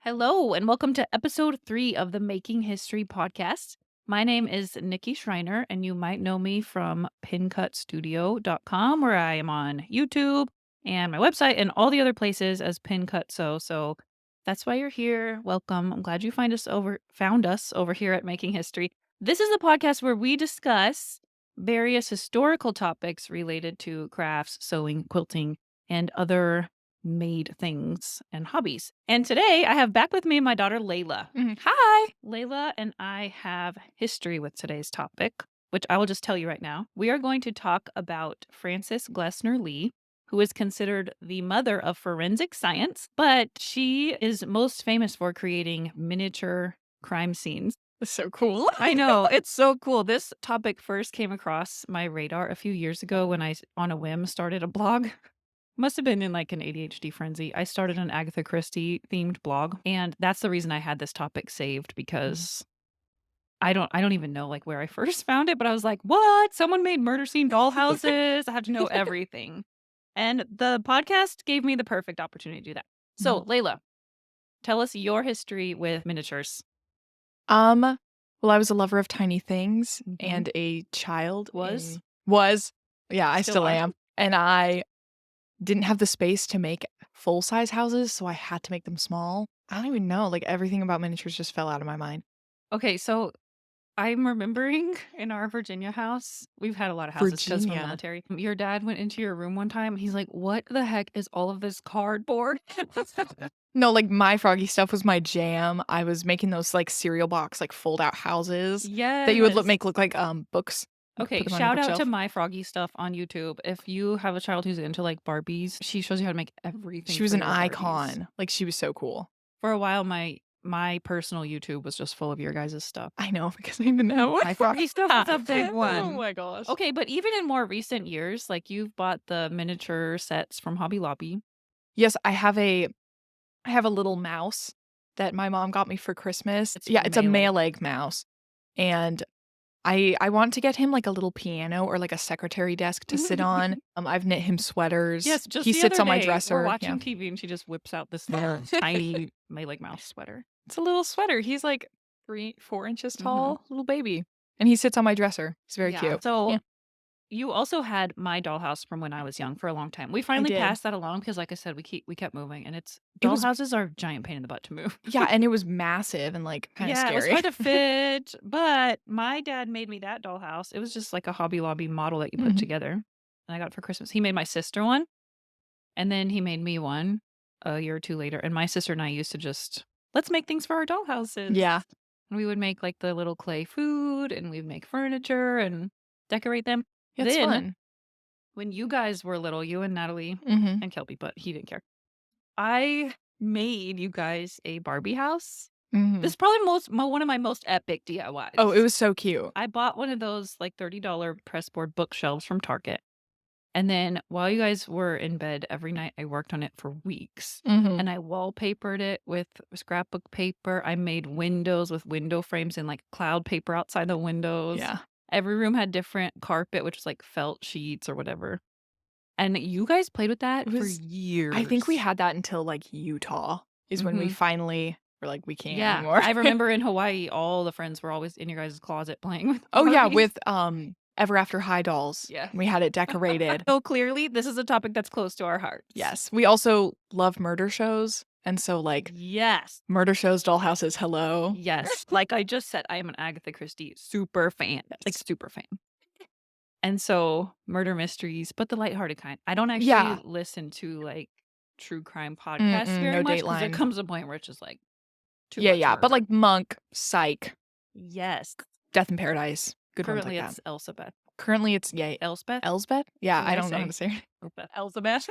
Hello, and welcome to episode 3 of the Making History podcast. My name is Nikki Schreiner, and you might know me from pincutstudio.com, where I am on YouTube and my website and all the other places as Pincutso. So that's why you're here. Welcome. I'm glad you found us over here at Making History. This is a podcast where we discuss various historical topics related to crafts, sewing, quilting, and other made things and hobbies. And today I have back with me my daughter Layla. Hi. Layla and I have history with today's topic, which I will just tell you right now. We are going to talk about Frances Glessner Lee, who is considered the mother of forensic science, but she is most famous for creating miniature crime scenes. That's so cool. I know, it's so cool. This topic first came across my radar a few years ago when I, on a whim, started a blog. Must have been in like an ADHD frenzy. I started an Agatha Christie themed blog, and that's the reason I had this topic saved because I don't even know like where I first found it, but I was like, "What? Someone made murder scene dollhouses? I have to know everything." And the podcast gave me the perfect opportunity to do that. So, Layla, tell us your history with miniatures. Well, I was a lover of tiny things Mhm. and a child. Was? Yeah, I Still still are. am. And I didn't have the space to make full-size houses, so I had to make them small. I don't even know, like, everything about miniatures just fell out of my mind. Okay, so I'm remembering in our Virginia house, we've had a lot of houses because we're Virginia. military. Your dad went into your room one time. He's like, "What the heck is all of this cardboard?" No, like, My Froggy stuff was my jam. I was making those, like, cereal box, like, fold-out houses that you would Yes. make look like, books. You could Okay, put them on your shout out to bookshelf. My Froggy stuff on YouTube. If you have a child who's into like Barbies, she shows you how to make everything. She was for an your Barbies. icon. Like, she was so cool. For a while, my personal YouTube was just full of your guys' stuff. I know, because I even know. My Froggy stuff was a big Oh one. my gosh. Okay, but even in more recent years, like you've bought the miniature sets from Hobby Lobby. Yes, I have a little mouse that my mom got me for Christmas. It's Yeah, it's a Melee. male egg mouse. And I want to get him like a little piano or like a secretary desk to sit on. I've knit him sweaters. Yes, just He the sits other on my day, dresser. we're Yeah. watching TV and she just whips out this tiny Melee mouse sweater. It's a little sweater. He's like 4 inches tall, little baby. And he sits on my dresser. He's very cute. So Yeah. you also had my dollhouse from when I was young for a long time. We finally did. passed that along because, like I said, we kept moving, and It was- dollhouses are a giant pain in the butt to move. Yeah, and it was massive and like kind of Yeah, it was scary. hard to fit, but my dad made me that dollhouse. It was just like a Hobby Lobby model that you put Mhm. together, and I got it for Christmas. He made my sister one, and then he made me one a year or two later. And my sister and I used to just let's make things for our dollhouses. Yeah. And we would make like the little clay food, and we'd make furniture and decorate them. It's Then fun. when you guys were little, you and Natalie Mhm. and Kelby, but he didn't care. I made you guys a Barbie house. Mhm. This is probably one of my most epic DIYs. Oh, it was so cute. I bought one of those like $30 pressboard bookshelves from Target. And then while you guys were in bed every night, I worked on it for weeks. Mhm. And I wallpapered it with scrapbook paper. I made windows with window frames and like cloud paper outside the windows. Yeah. Every room had different carpet, which was like felt sheets or whatever. And you guys played with that for years. I think we had that until like Utah is when we finally were like, we can't anymore. I remember in Hawaii, all the friends were always in your guys' closet playing with Oh yeah, Barbies. with Ever After High dolls. Yeah. We had it decorated. So clearly, this is a topic that's close to our hearts. Yes. We also love murder shows. And so like Yes. murder shows, dollhouses, hello. Yes. Like I just said, I am an Agatha Christie super fan. Like super fan. And so murder mysteries, but the lighthearted kind. I don't actually listen to like true crime podcasts very no much because Dateline. there comes a point where it's just like too Yeah, much yeah. But murder. like Monk, Psych, Yes. Death in Paradise. Good Currently ones like it's that. Elizabeth. Currently it's Elspeth? Elsbeth? Yeah, What did I I don't know how say? to say it. Elizabeth.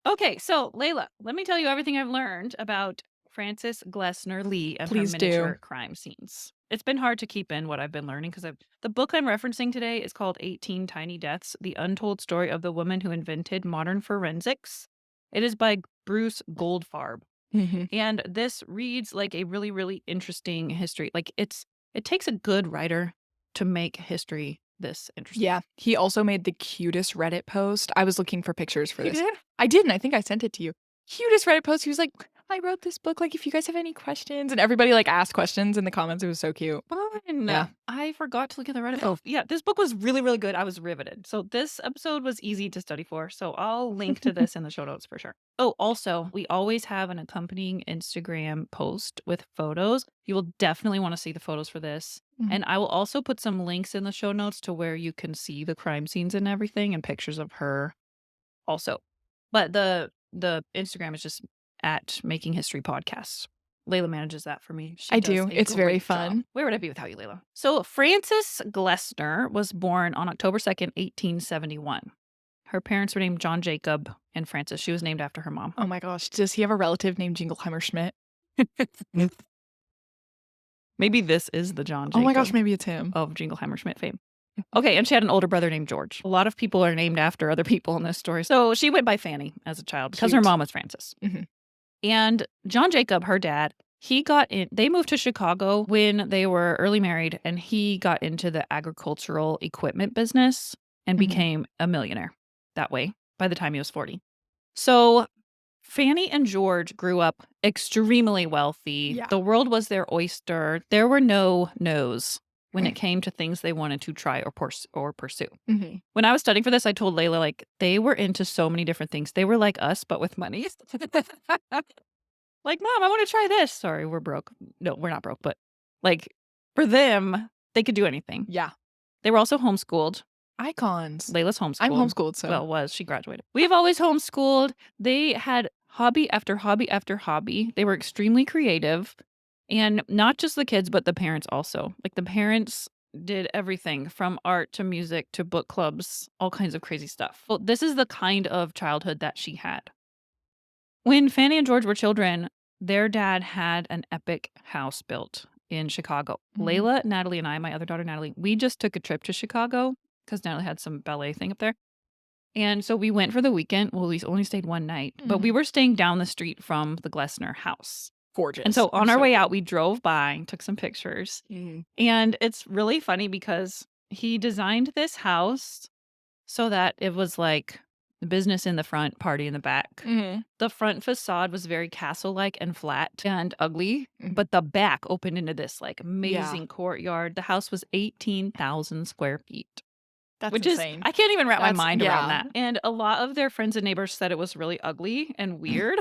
Okay, so Layla, let me tell you everything I've learned about Frances Glessner Lee and Please her do. miniature crime scenes. It's been hard to keep in what I've been learning because the book I'm referencing today is called 18 Tiny Deaths: The Untold Story of the Woman Who Invented Modern Forensics. It is by Bruce Goldfarb. Mhm. And this reads like a really, really interesting history. Like it takes a good writer to make history this interesting. Yeah. He also made the cutest Reddit post. I was looking for pictures for He this. did? I did, and I think I sent it to you. Cutest Reddit post. He was like, I wrote this book, like, if you guys have any questions, and everybody, like, asked questions in the comments, it was so cute. Fun. Yeah. I forgot to look at the Reddit. Oh, yeah, this book was really, really good. I was riveted. So this episode was easy to study for. So I'll link to this in the show notes for sure. Oh, also, we always have an accompanying Instagram post with photos. You will definitely want to see the photos for this. Mhm. And I will also put some links in the show notes to where you can see the crime scenes and everything and pictures of her also. But the Instagram is just at Making History Podcast. Layla manages that for me. She I does do. a It's very great fun. job. Where would I be without you, Layla? So Frances Glessner was born on October 2nd, 1871. Her parents were named John Jacob and Frances. She was named after her mom. Oh my gosh, does he have a relative named Jingleheimer Schmidt? Maybe this is the John Oh my gosh, Jacob maybe it's him. of Jingleheimer Schmidt fame. Okay, and she had an older brother named George. A lot of people are named after other people in this story. So she went by Fanny as a child because her Cute. mom was Frances. Mhm. And John Jacob, her dad, they moved to Chicago when they were early married, and he got into the agricultural equipment business and Mhm. became a millionaire that way by the time he was 40. So Fanny and George grew up extremely wealthy. Yeah. The world was their oyster. There were no no's when it came to things they wanted to try or pursue. Mhm. When I was studying for this, I told Layla, like, they were into so many different things. They were like us, but with money. Like, Mom, I want to try this. Sorry, we're broke. No, we're not broke, but like for them, they could do anything. Yeah. They were also homeschooled. Icons. Layla's homeschooled. I'm homeschooled, so. Well, was. She graduated. We've always homeschooled. They had hobby after hobby after hobby. They were extremely creative. And not just the kids, but the parents also. Like the parents did everything from art to music to book clubs, all kinds of crazy stuff. Well, this is the kind of childhood that she had. When Fanny and George were children, their dad had an epic house built in Chicago. Mhm. Layla, Natalie, and I, my other daughter Natalie, we just took a trip to Chicago because Natalie had some ballet thing up there. And so we went for the weekend. Well, we only stayed one night, but we were staying down the street from the Glessner house. Gorgeous. And so on I'm our way cool. out, we drove by, took some pictures. Mhm. And it's really funny because he designed this house so that it was like the business in the front, party in the back. Mhm. The front facade was very castle-like and flat and ugly, Mhm. but the back opened into this like Yeah. amazing courtyard. The house was 18,000 square feet. That's Which insane. is, I can't even wrap my That's mind around yeah. that. And a lot of their friends and neighbors said it was really ugly and weird.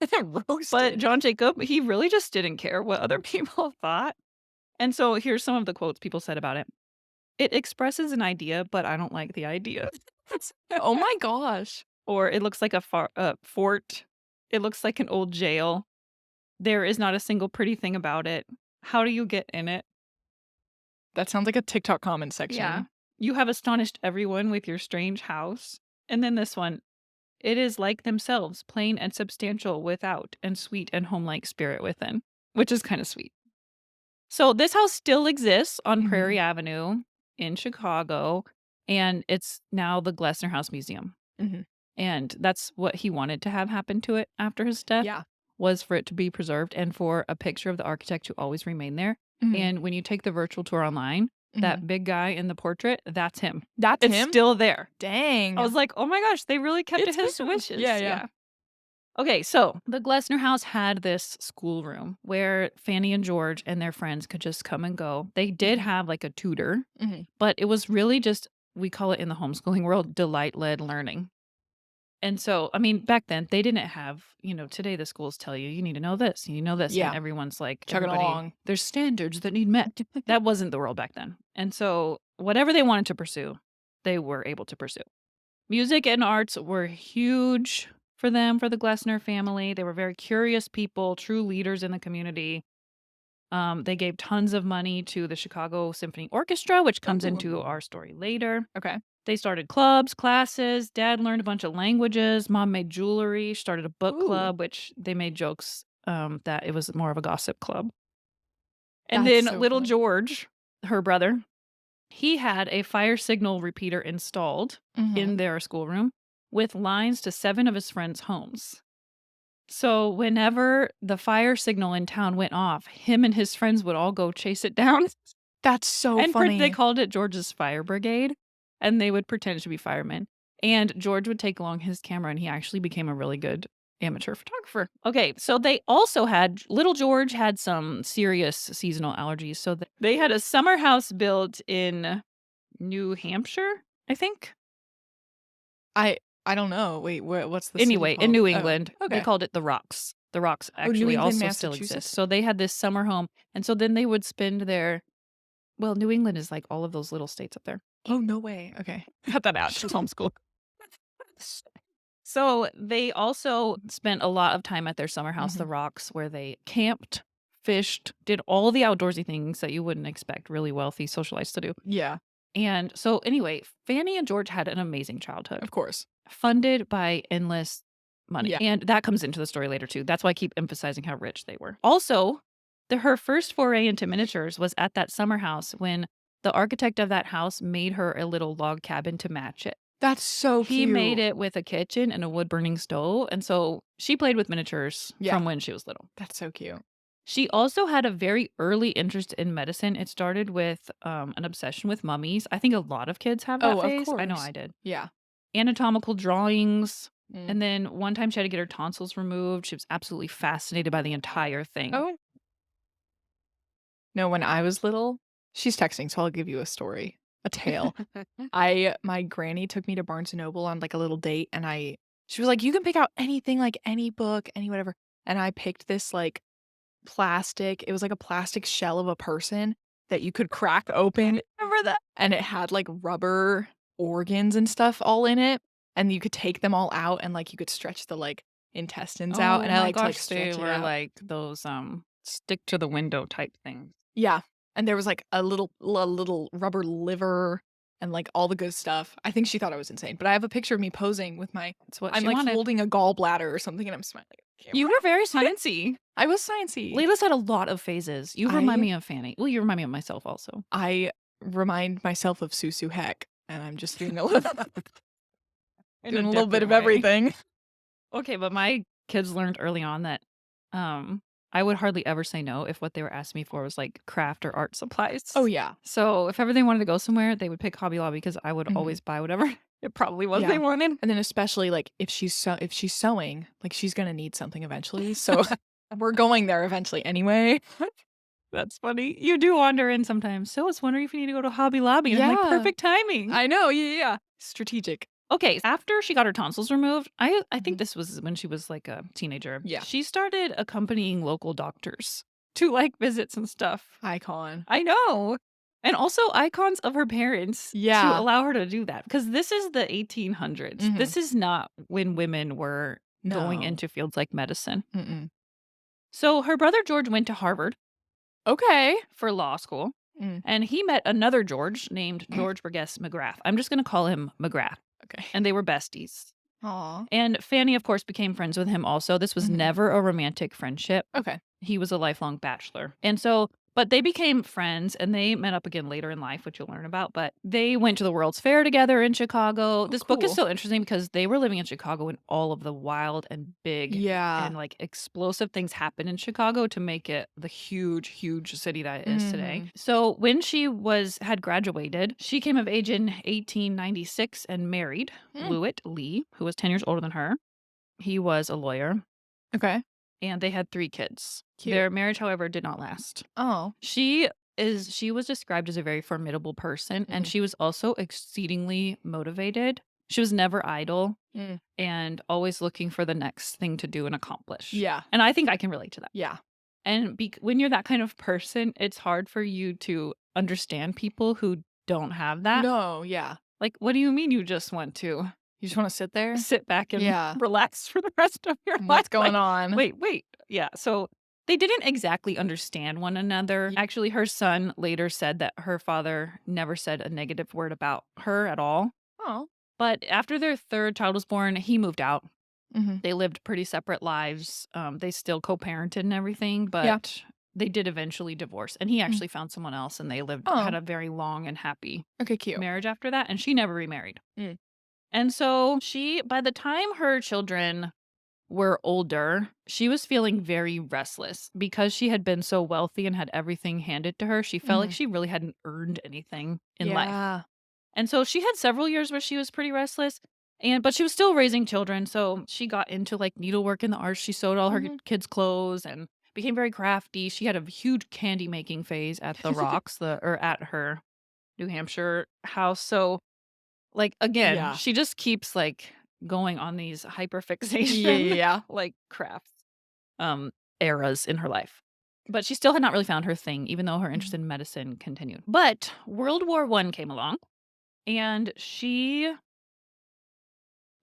But Roasted. John Jacob, he really just didn't care what other people thought. And so here's some of the quotes people said about it. It expresses an idea, but I don't like the idea. Oh my gosh. Or it looks like a fort. It looks like an old jail. There is not a single pretty thing about it. How do you get in it? That sounds like a TikTok comment section. Yeah. You have astonished everyone with your strange house. And then this one. It is like themselves, plain and substantial without, and sweet and home-like spirit within, which is kind of sweet. So this house still exists on Prairie Avenue in Chicago, and it's now the Glessner House Museum. Mhm. And that's what he wanted to have happen to it after his death. Yeah. Was for it to be preserved and for a picture of the architect to always remain there. Mhm. And when you take the virtual tour online, that big guy in the portrait, that's him. That's It's him? still there. Dang. I was like, oh my gosh, they really kept It's to his him. wishes. Yeah. Okay, so the Glessner house had this schoolroom where Fanny and George and their friends could just come and go. They did have like a tutor, Mhm. but it was really just, we call it in the homeschooling world, delight-led learning. And so, I mean, back then they didn't have, today the schools tell you, you need to know this, you know this. Yeah. And everyone's like, Chugging along. There's standards that need met. That wasn't the world back then. And so whatever they wanted to pursue, they were able to pursue. Music and arts were huge for them, for the Glessner family. They were very curious people, true leaders in the community. They gave tons of money to the Chicago Symphony Orchestra, which comes into our story later. Okay. They started clubs, classes. Dad learned a bunch of languages. Mom made jewelry, started a book club, which they made jokes that it was more of a gossip club. And That's then so little funny. George, her brother, he had a fire signal repeater installed in their schoolroom with lines to 7 of his friends' homes. So whenever the fire signal in town went off, him and his friends would all go chase it down. That's so And funny. they called it George's Fire Brigade, and they would pretend to be firemen. And George would take along his camera, and he actually became a really good amateur photographer. Okay, so they also had little George had some serious seasonal allergies, so they had a summer house built in New Hampshire, I think. I I don't know. Wait, what's the city Anyway, in called? New Oh, England, they okay. called it the Rocks. The Rocks Oh, New actually England, also still exist. Massachusetts? So they had this summer home, and so then they would spend their well, New England is like all of those little states up there. Oh, no way. Okay. Cut that out. She's homeschooled. So they also spent a lot of time at their summer house, the Mhm. Rocks, where they camped, fished, did all the outdoorsy things that you wouldn't expect really wealthy socialites to do. Yeah, And so anyway, Fanny and George had an amazing childhood, of course. funded by endless money. Yeah. And that comes into the story later too. That's why I keep emphasizing how rich they were. Also, her first foray into miniatures was at that summer house when the architect of that house made her a little log cabin to match it. That's so He made cute. it with a kitchen and a wood burning stove, and so she played with miniatures Yeah, from when she was little. that's so cute. She also had a very early interest in medicine. It started with an obsession with mummies. I think a lot of kids have that Oh, of phase. I know course. I did. Yeah. Anatomical drawings. Mm. And then one time she had to get her tonsils removed. She was absolutely fascinated by the entire thing. Oh, no, when I was little she's texting, so I'll give you a story, a tale. My granny took me to Barnes& and Noble on, like, a little date, and she was like, "You can pick out anything, like, any book, any whatever." And I picked this, like, plastic it was like a plastic shell of a person that you could crack open. Remember that? And it had, like, rubber organs and stuff all in it, and you could take them all out, and, like, you could stretch the, like, intestines out, Oh and I my like to, like, gosh, they stretch it were out. like those stick to the window type things. Yeah, and there was, like, a little rubber liver and, like, all the good stuff. I think she thought I was insane, but I have a picture of me posing with my That's what I'm, she like, wanted. holding a gallbladder or something, and I'm smiling at the You camera. were very sciencey. I was sciencey. Layla's had a lot of phases. You remind I me of Fanny. Well, you remind me of myself also. I remind myself of Susu Heck, and I'm just doing a little In a doing a little bit different of way. everything. Okay, but my kids learned early on that I would hardly ever say no if what they were asking me for was like craft or art supplies. Oh, yeah. So if ever they wanted to go somewhere, they would pick Hobby Lobby because I would Mhm. always buy whatever it probably was Yeah. they wanted. And then especially, like, if she's sewing, like, she's gonna need something eventually, so we're going there eventually anyway. That's funny. You do wander in sometimes. So I was wondering if you need to go to Hobby Lobby. And I'm like, Yeah. perfect timing. I know, yeah. Strategic. Okay, after she got her tonsils removed, I think Mhm. this was when she was like a teenager. Yeah. She started accompanying local doctors to like visits and stuff. Icon. I know. And also icons of her parents to Yeah. allow her to do that because this is the 1800s. Mhm. This is not when women were going No. into fields like medicine. Mm-mm. So her brother George went to Harvard Okay. for law school. Mm. And he met another George named George Burgess McGrath. I'm just going to call him McGrath. Okay. And they were besties. Aw. And Fanny, of course, became friends with him also. This was Mhm. never a romantic friendship. Okay. He was a lifelong bachelor. And so, but they became friends and they met up again later in life, which you'll learn about. But they went to the World's Fair together in Chicago. This book is cool. so interesting because they were living in Chicago when all of the wild and big Yeah. and like explosive things happened in Chicago to make it the huge, huge city that it is today. Mhm. So when she had graduated, she came of age in 1896 and married Mm. Lewitt Lee, who was 10 years older than her. He was a lawyer Okay. and they had 3 kids. Cute. Their marriage, however, did not last. Oh. She was described as a very formidable person and Mhm. she was also exceedingly motivated. She was never idle Mm. and always looking for the next thing to do and accomplish. Yeah. And I think I can relate to that. Yeah. And when you're that kind of person, it's hard for you to understand people who don't have that. No, yeah. Like, what do you mean you just want to You just wanna sit there? sit back and Yeah. relax for the rest of your life? What's going Like, on? wait. Yeah. So they didn't exactly understand one another. Ye Actually, her son later said that her father never said a negative word about her at all. Oh. But after their 3rd child was born, he moved out. Mhm. They lived pretty separate lives. They still co-parented and everything, Yeah. but they did eventually divorce. And he Mm. actually found someone else and they had Oh. a very long and happy Okay, cute. marriage after that. And she never remarried. Mm. And so by the time her children were older, she was feeling very restless because she had been so wealthy and had everything handed to her. She felt like Mhm. she really hadn't earned anything in life. Yeah. And so she had several years where she was pretty restless. But she was still raising children, so she got into, like, needlework in the arts. She sewed all her Mhm. kids' clothes and became very crafty. She had a huge candy making phase at the Rocks, or at her New Hampshire house. So, like, again, Yeah. she just keeps, like, going on these Yeah, yeah, hyperfixation, yeah. like, crafts, um, eras in her life. But she still had not really found her thing, even though her interest Mhm. in medicine continued. But World War One came along, and she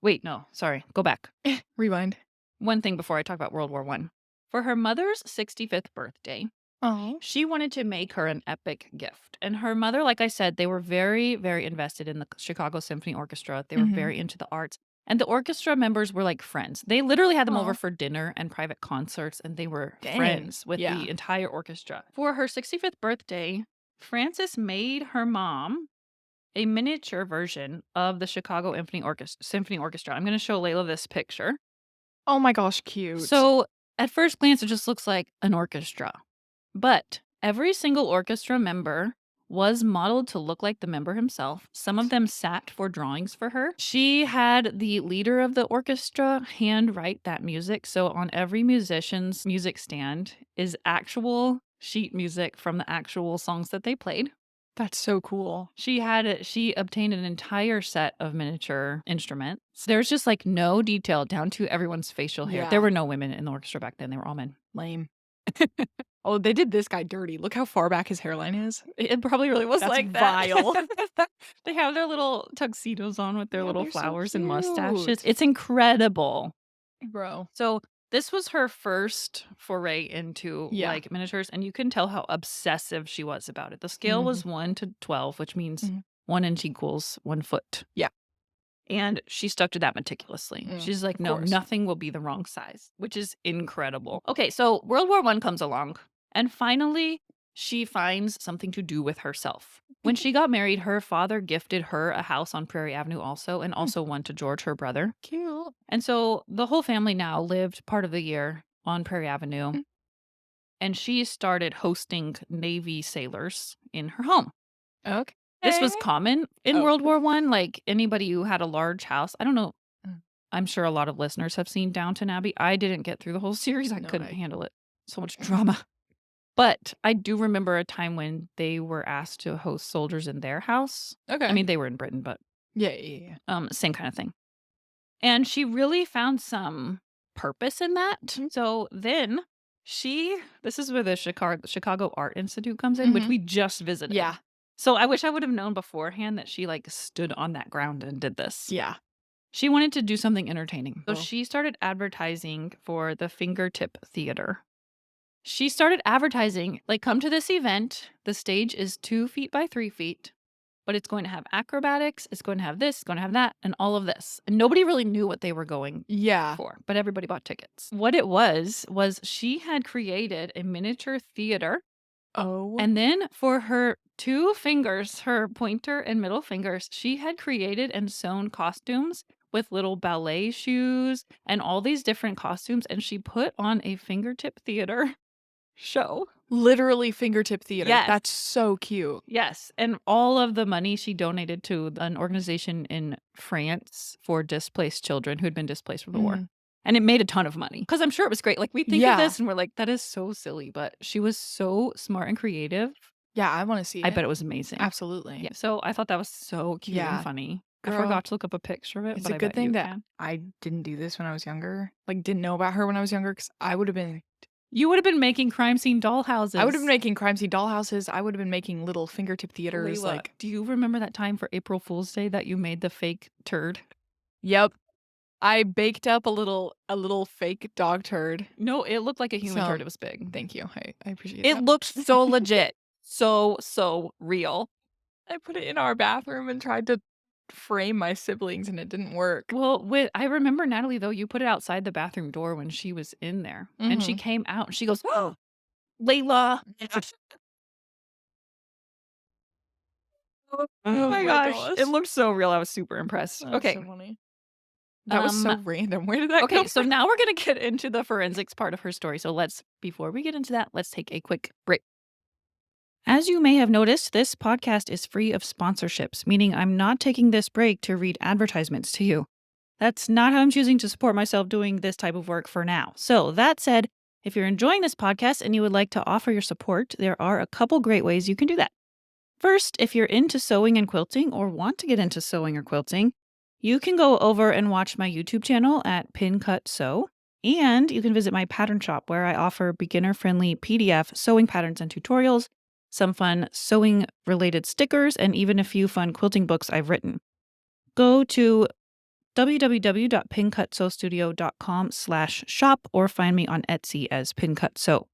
wait, no, sorry, go back. Rewind. One thing before I talk about World War One. For her mother's 65th birthday, Oh. she wanted to make her an epic gift. And her mother, like I said, they were very, very invested in the Chicago Symphony Orchestra. They were Mhm. very into the arts. And the orchestra members were like friends. They literally had them over Aw. for dinner and private concerts, and they were Dang. friends with Yeah. the entire orchestra. For her 65th birthday, Frances made her mom a miniature version of the Chicago Symphony Orchestra. I'm going to show Layla this picture. Oh my gosh, cute. So, at first glance, it just looks like an orchestra. But every single orchestra member was modeled to look like the member himself. Some of them sat for drawings for her. She had the leader of the orchestra handwrite that music. So, on every musician's music stand is actual sheet music from the actual songs that they played. That's so cool. She obtained an entire set of miniature instruments. There's just, like, no detail down to everyone's facial hair. There Yeah. were no women in the orchestra back then, they were all men. Lame. Oh, they did this guy dirty. Look how far back his hairline is. It probably really was That's like that. vile. They have their little tuxedos on with their Yeah, little they're so flowers and mustaches. cute. It's incredible. Bro. So, this was her first foray into, Yeah. like, miniatures, and you can tell how obsessive she was about it. The scale Mhm. was 1 to 12, which means Mhm. 1 inch equals 1 foot. Yeah. And she stuck to that meticulously. She's like, Of "No, course. nothing will be the wrong size," which is incredible. Okay, so World War One comes along, and finally, she finds something to do with herself. When she got married, her father gifted her a house on Prairie Avenue also, and Mm, also one to George, her brother. cute. And so the whole family now lived part of the year on Prairie Avenue, Mm, and she started hosting Navy sailors in her home. This okay. was common in Oh. World War One, like, anybody who had a large house. I don't know, Mm. I'm sure a lot of listeners have seen Downton Abbey. I didn't get through the whole series, I No, couldn't handle it. So much drama. But I do remember a time when they were asked to host soldiers in their house. I Okay. mean, they were in Britain, but, Yeah, yeah, yeah. same kinda thing. And she really found some purpose in that. Mhm. So then this is where the Chicago Art Institute comes in, which Mhm. we just visited. Yeah. So I wish I would have known beforehand that she, like, stood on that ground and did this. Yeah. She wanted to do something entertaining. So Cool. she started advertising for the Fingertip Theater. She started advertising, like, "Come to this event. The stage is 2 feet by 3 feet, but it's going to have acrobatics, it's going to have this, it's going to have that, and all of this." And nobody really knew what they were going Yeah. for, but everybody bought tickets. What it was she had created a miniature theater, Oh. and then for her 2 fingers, her pointer and middle fingers, she had created and sewn costumes with little ballet shoes and all these different costumes, and she put on a fingertip theater show. Literally fingertip theater. Yes. That's so cute. Yes, and all of the money she donated to an organization in France for displaced children who had been displaced from the war. Mhm. And it made a ton of money because 'cause I'm sure it was great. Like, we think of Yeah. this and we're like, "That is so silly," but she was so smart and creative. Yeah, I wanna see I it. bet it was amazing. Absolutely. Yeah, so I thought that was so cute and Yeah. funny. I Girl, forgot to look up a picture of it, it's but a I good bet you thing that can. I didn't do this when I was younger. Like, didn't know about her when I was younger, because I would've been You would have been making crime scene dollhouses. I would've been making crime scene dollhouses, I would've been making little fingertip theaters, Layla, like do you remember that time for April Fool's Day that you made the fake turd? Yep. I baked up a little fake dog turd. No, it looked like a human So turd, it was big. thank you. I appreciate It that. looked so legit. So real. I put it in our bathroom and tried to frame my siblings, and it didn't work. Well, I remember Natalie, though, you put it outside the bathroom door when she was in there, and she Mhm. came out, and she goes, "Oh, Layla." Oh Oh my my gosh, it gosh. looked so real, I was super impressed. That's Okay, so funny. That was um, so random. Where did that okay, come so from? now we're gonna get into the forensics part of her story, so before we get into that, let's take a quick break. As you may have noticed, this podcast is free of sponsorships, meaning I'm not taking this break to read advertisements to you. That's not how I'm choosing to support myself doing this type of work for now. So, that said, if you're enjoying this podcast and you would like to offer your support, there are a couple great ways you can do that. First, if you're into sewing and quilting or want to get into sewing or quilting, you can go over and watch my YouTube channel at Pin Cut Sew. And you can visit my pattern shop where I offer beginner friendly PDF sewing patterns and tutorials, some fun sewing related stickers, and even a few fun quilting books I've written. Go to www.pincutsewstudio.com/shop or find me on Etsy as Pin Cut Sew.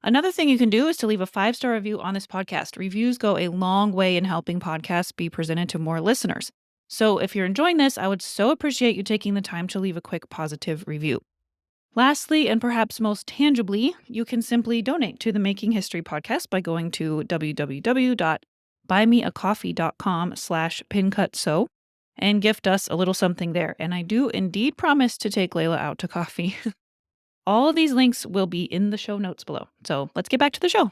Another thing you can do is to leave a 5-star review on this podcast. Reviews go a long way in helping podcasts be presented to more listeners. So if you're enjoying this, I would so appreciate you taking the time to leave a quick positive review. Lastly, and perhaps most tangibly, you can simply donate to the Making History podcast by going to www.buymeacoffee.com/pincutsew and gift us a little something there. And I do indeed promise to take Layla out to coffee. All of these links will be in the show notes below. So let's get back to the show.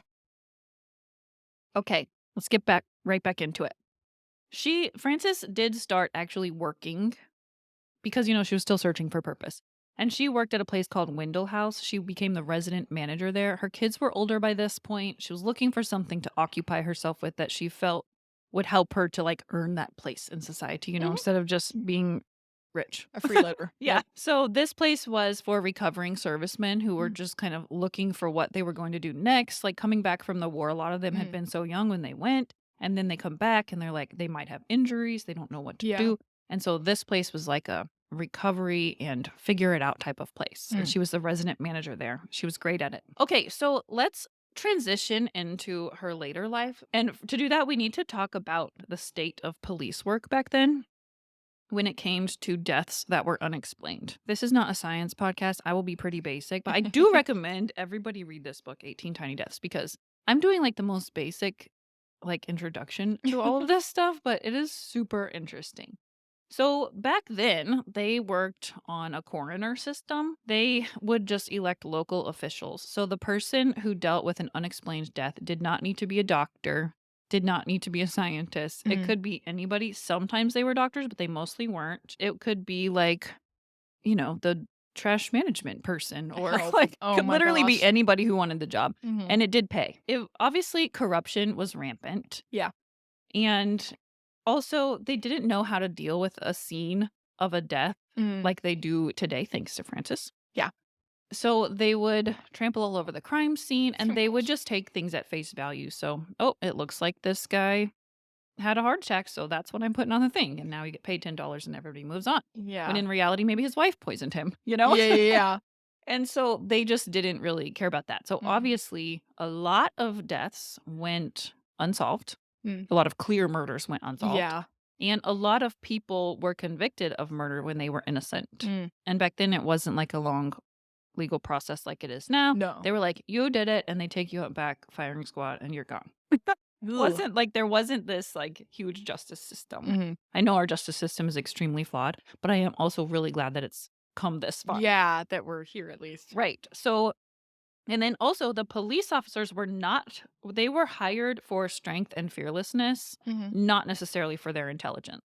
Okay, let's get right back into it. Frances did start actually working because, she was still searching for purpose. And she worked at a place called Windle House. She became the resident manager there. Her kids were older by this point. She was looking for something to occupy herself with that she felt would help her to earn that place in society, instead of just being rich. A freeloader. Yeah. Yep. So this place was for recovering servicemen who were just kind of looking for what they were going to do next. Like coming back from the war, a lot of them had been so young when they went, and then they come back and they're like, they might have injuries. They don't know what to do. And so this place was like a recovery and figure it out type of place. And she was the resident manager there. She was great at it. Okay, so let's transition into her later life. And to do that, we need to talk about the state of police work back then when it came to deaths that were unexplained. This is not a science podcast. I will be pretty basic, but I do recommend everybody read this book, 18 Tiny Deaths, because I'm doing the most basic introduction to all of this stuff, but it is super interesting. So back then, they worked on a coroner system. They would just elect local officials. So the person who dealt with an unexplained death did not need to be a doctor, did not need to be a scientist. It could be anybody. Sometimes they were doctors, but they mostly weren't. It could be the trash management person or could literally be anybody who wanted the job. And it did pay. Obviously, corruption was rampant. Yeah. And also, they didn't know how to deal with a scene of a death like they do today, thanks to Frances. Yeah. So they would trample all over the crime scene and they would just take things at face value. So, it looks like this guy had a heart attack, so that's what I'm putting on the thing. And now he get paid $10 and everybody moves on. Yeah. When in reality, maybe his wife poisoned him, Yeah. And so they just didn't really care about that. So obviously, a lot of deaths went unsolved. A lot of clear murders went unsolved. Yeah. And a lot of people were convicted of murder when they were innocent. And back then, it wasn't like a long legal process like it is now. No. They were like, you did it, and they take you out back, firing squad, and you're gone. There wasn't this huge justice system. I know our justice system is extremely flawed, but I am also really glad that it's come this far. Yeah, that we're here at least. Right. So, and then also the police officers they were hired for strength and fearlessness, not necessarily for their intelligence.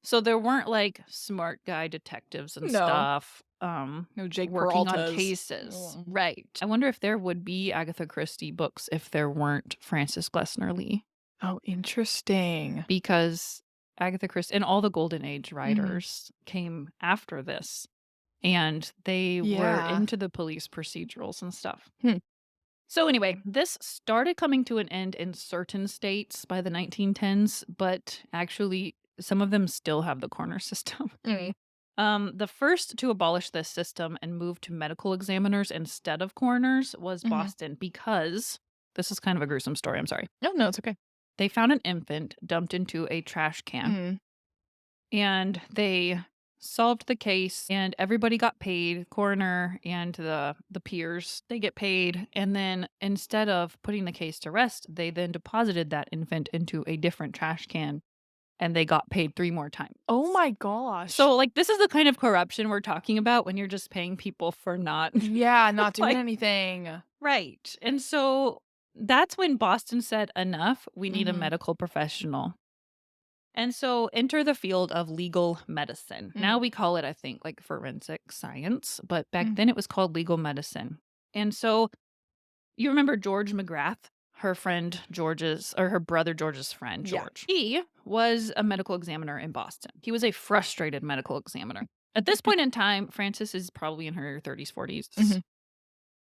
So there weren't smart guy detectives and stuff. No Jake working Peraltas. on cases. Right. I wonder if there would be Agatha Christie books if there weren't Frances Glessner Lee. Oh, interesting. Because Agatha Christie and all the Golden Age writers came after this. And they were into the police procedurals and stuff. So anyway, this started coming to an end in certain states by the 1910s, but actually some of them still have the coroner system. The first to abolish this system and move to medical examiners instead of coroners was Boston because this is kind of a gruesome story. I'm sorry. No, it's okay. They found an infant dumped into a trash can and they solved the case and everybody got paid. Coroner and the peers, they get paid. And then instead of putting the case to rest, they then deposited that infant into a different trash can and they got paid 3 more times. Oh my gosh. So this is the kind of corruption we're talking about when you're just paying people for not not doing anything. Right. And so that's when Boston said, enough, we need a medical professional. And so enter the field of legal medicine. Now Mm. we call it, I think, like forensic science, but back Mm. then it was called legal medicine. And so you remember George McGrath, her friend George's, or her brother George's friend, Yeah. George. He was a medical examiner in Boston. He was a frustrated medical examiner. At this point in time, Frances is probably in her 30s, 40s, Mhm.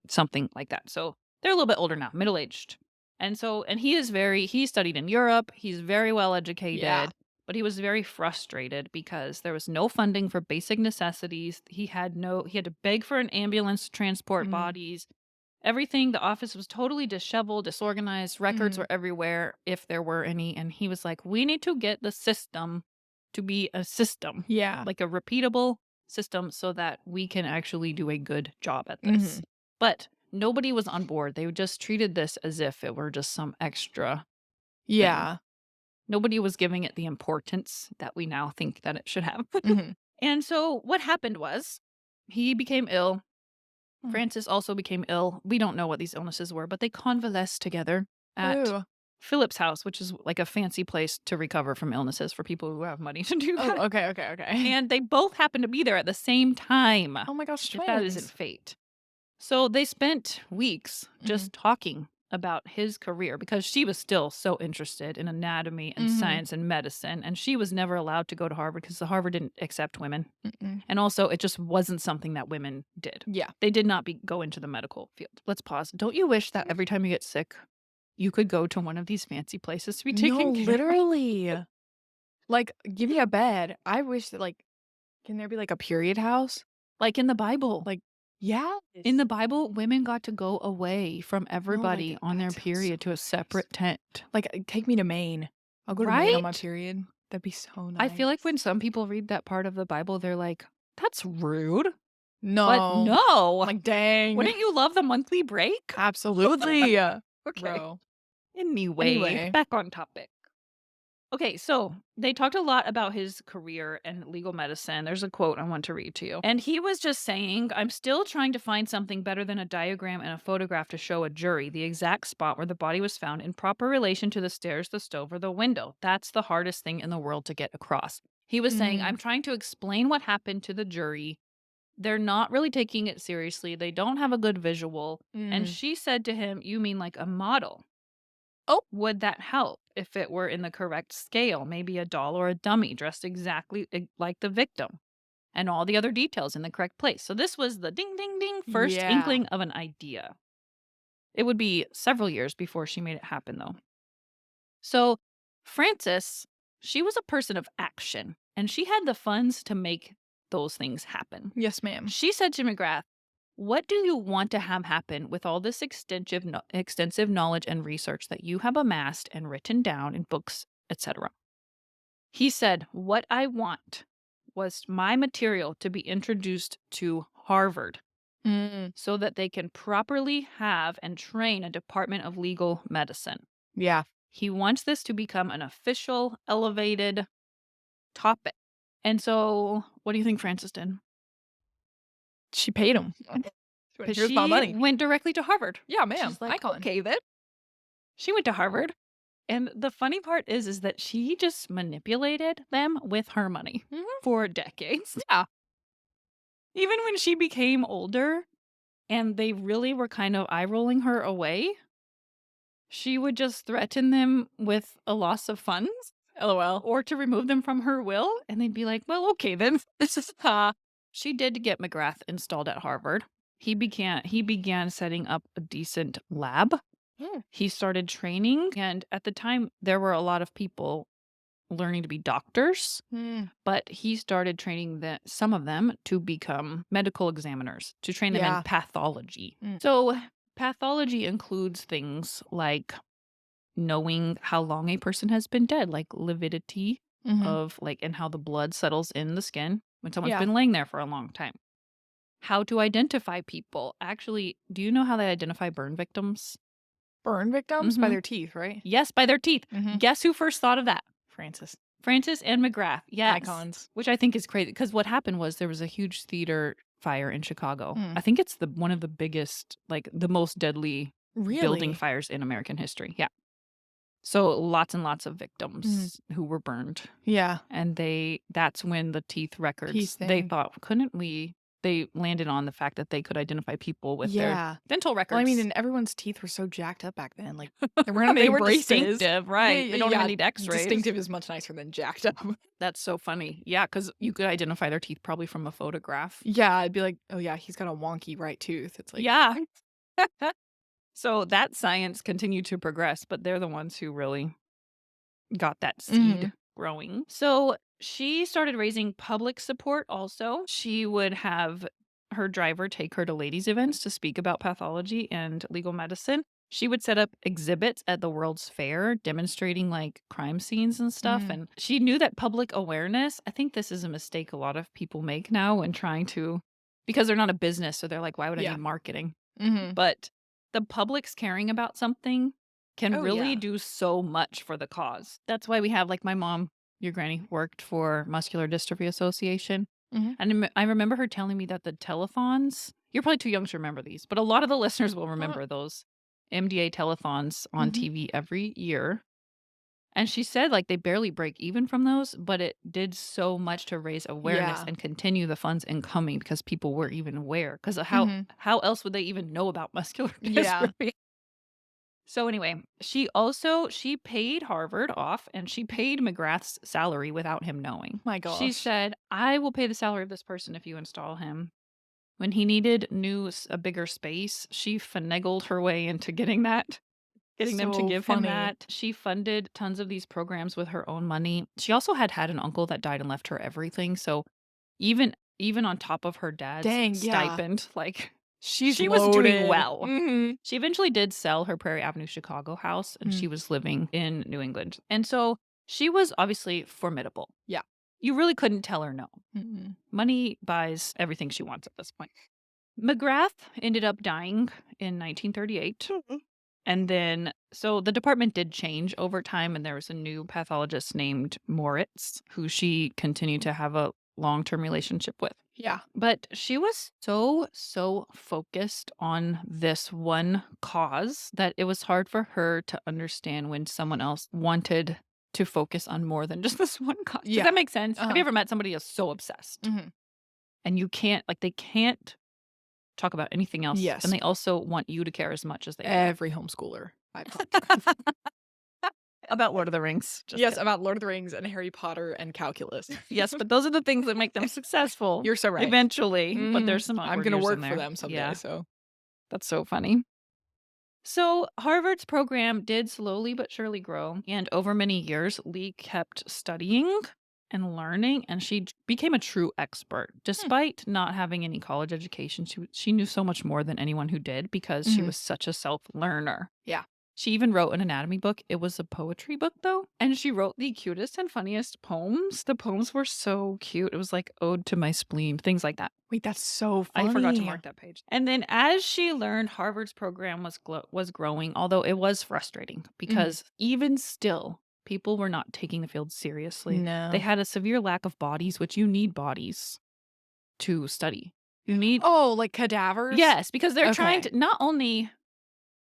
something like that. So they're a little bit older now, middle aged. And he studied in Europe. He's very well Yeah. educated, but he was very frustrated because there was no funding for basic necessities. He had to beg for an ambulance to transport Mm. bodies. Everything, the office was totally disheveled, disorganized, records were Mhm. everywhere if there were any. And he was like, we need to get the system to be a system, Yeah. like a repeatable system so that we can actually do a good job at this. Mhm. But nobody was on board. They just treated this as if it were just some extra thing. Yeah. Nobody was giving it the importance that we now think that it should have. Mhm. And so what happened was he became ill. Mm. Frances also became ill. We don't know what these illnesses were, but they convalesced together at Ooh. Philip's house, which is like a fancy place to recover from illnesses for people who have money to do Oh, that. okay, okay, okay. And they both happened to be there at the same time, Oh my gosh, if that isn't twins. fate. So they spent weeks Mhm. just talking about his career because she was still so interested in anatomy and Mhm. science and medicine. And she was never allowed to go to Harvard because the Harvard didn't accept women. Mm-mm. And also, it just wasn't something that women did. Yeah. They did not go into the medical field. Let's pause. Don't you wish that every time you get sick, you could go to one of these fancy places to be No, taken care of? literally. Like, give me a bed. I wish that, like, can there be, like, a period house? Like in the Bible. Like, yes. In the Bible, women got to go away from No, like, everybody on their that sounds so period to a nice. separate tent. Like, take me to Maine. I'll go to Maine on my Right? period. That'd be so I feel like nice. when some people read that part of the Bible, they're like, that's rude. But No. no, Like, dang. wouldn't you love the monthly break? Absolutely. Okay. Bro. Anyway, Anyway. back on topic. Okay, so they talked a lot about his career and legal medicine. There's a quote I want to read to you. And he was just saying, I'm still trying to find something better than a diagram and a photograph to show a jury the exact spot where the body was found in proper relation to the stairs, the stove, or the window. That's the hardest thing in the world to get across. He was saying, Mhm. I'm trying to explain what happened to the jury. They're not really taking it seriously. They don't have a good visual. And Mm. she said to him, you mean like a model? Oh. Would that help if it were in the correct scale? Maybe a doll or a dummy dressed exactly like the victim and all the other details in the correct place. So this was the ding, ding, ding first Yeah. inkling of an idea. It would be several years before she made it happen, though. So Frances, she was a person of action and she had the funds to make those things happen. Yes, ma'am. She said to McGrath, what do you want to have happen with all this extensive knowledge and research that you have amassed and written down in books, etc.? He said, what I want was my material to be introduced to Harvard Mm. so that they can properly have and train a department of legal medicine. Yeah. He wants this to become an official, elevated topic. And so, what do you think Frances did? She paid him. Because Here's my she money. went directly to Harvard. Yeah, ma'am. She's like, Icon. okay, then. She went to Harvard. And the funny part is that she just manipulated them with her money Mhm. for decades. Yeah. Even when she became older and they really were kind of eye rolling her away, she would just threaten them with a loss of funds LOL. or to remove them from her will. And they'd be like, well, okay, then. This is She did get McGrath installed at Harvard. He began setting up a decent lab. Mm. He started training. And at the time, there were a lot of people learning to be doctors, Mm. but he started training some of them to become medical examiners, to train them in Yeah. pathology. Mm. So pathology includes things like knowing how long a person has been dead, like lividity Mhm. of like and how the blood settles in the skin when someone's Yeah. been laying there for a long time. How to identify people. Actually, do you know how they identify burn victims? Burn victims by Mhm. their teeth, right? Yes, by their teeth. Mhm. Guess who first thought of that? Francis. Francis and McGrath, yes. Icons. Which I think is crazy because what happened was there was a huge theater fire in Chicago. Mm. I think it's one of the biggest, like the most deadly building Really? fires in American history. Yeah. So lots and lots of Mhm. victims who were burned. Yeah. And that's when the teeth Teeth records, they thing. thought, couldn't we they landed on the fact that they could identify people with their Yeah. dental Well, I mean, records. and everyone's teeth were so jacked up back then, like, they weren't They any were braces. distinctive, Yeah, right. yeah, They don't even yeah, need X-rays. distinctive is much nicer than jacked up. That's so funny. Yeah, because you could identify their teeth probably from a photograph. Yeah, I'd be like, "Oh, yeah, he's got a wonky right tooth." It's like, Yeah. "What?" So that science continued to progress, but they're the ones who really got that seed Mhm. growing. So she started raising public support also. She would have her driver take her to ladies' events to speak about pathology and legal medicine. She would set up exhibits at the World's Fair demonstrating like crime scenes and stuff. Mhm. And she knew that public awareness, I think this is a mistake a lot of people make now when trying to, because they're not a business. So they're like, why would I Yeah. need marketing? Mhm. But the public's caring about something can Oh, really yeah. do so much for the cause. That's why we have like my mom, your granny, worked for Muscular Dystrophy Association. Mhm. And I remember her telling me that the telethons, you're probably too young to remember these, but a lot of the listeners will Uh, remember those MDA telethons on mhm. TV every year. And she said like they barely break even from those, but it did so much to raise awareness Yeah. and continue the funds incoming because people were even aware. Because Mhm. how else would they even know about muscular Yeah. dystrophy? So anyway, she paid Harvard off and she paid McGrath's salary without him knowing. My She gosh. said, "I will pay the salary of this person if you install him." When he needed a bigger space, she finagled her way into getting them to So give him funny. that. She funded tons of these programs with her own money. She also had an uncle that died and left her everything. So even on top of her dad's Dang, yeah. stipend, like She's she was doing loaded. well. Mhm. She eventually did sell her Prairie Avenue, Chicago house, and Mm. she was living in New England. And so she was obviously formidable. Yeah. You really couldn't tell her no. Mm-mm. Money buys everything she wants at this point. McGrath ended up dying in 1938. Mhm. And then, so the department did change over time, and there was a new pathologist named Moritz, who she continued to have a long term relationship with. Yeah. But she was so focused on this one cause that it was hard for her to understand when someone else wanted to focus on more than just this one cause. Does Yeah. that make sense? Have you Uh-huh. ever met somebody who's so obsessed Mhm. and you can't, like, they can't talk about anything else, and Yes. they also want you to care as much as they do? Every homeschooler I've talked to. About Lord of the Rings. Just Yes, kidding. about Lord of the Rings and Harry Potter and calculus. Yes, but those are the things that make them successful You're so right. eventually, but Mhm. there's some I'm awkward gonna years in work for there. them someday, Yeah, so that's so funny. So, Harvard's program did slowly but surely grow, and over many years, Lee kept studying and learning, and became a true expert. Hmm. Despite not having any college education, she knew so much more than anyone who did because she Mhm. was such a self learner. Yeah. She even wrote an anatomy book. It was a poetry book, though, and she wrote the cutest and funniest poems. The poems were so cute. It was like Ode to My Spleen, things like that. Wait, that's so I forgot to funny. mark that page. And then as she learned, Harvard's program was growing, although it was frustrating Mhm. because even still, people were not taking the field seriously. They No. had a severe lack of bodies, which you need bodies to study. You need Oh, like cadavers? Yes, because they're trying Okay. to not only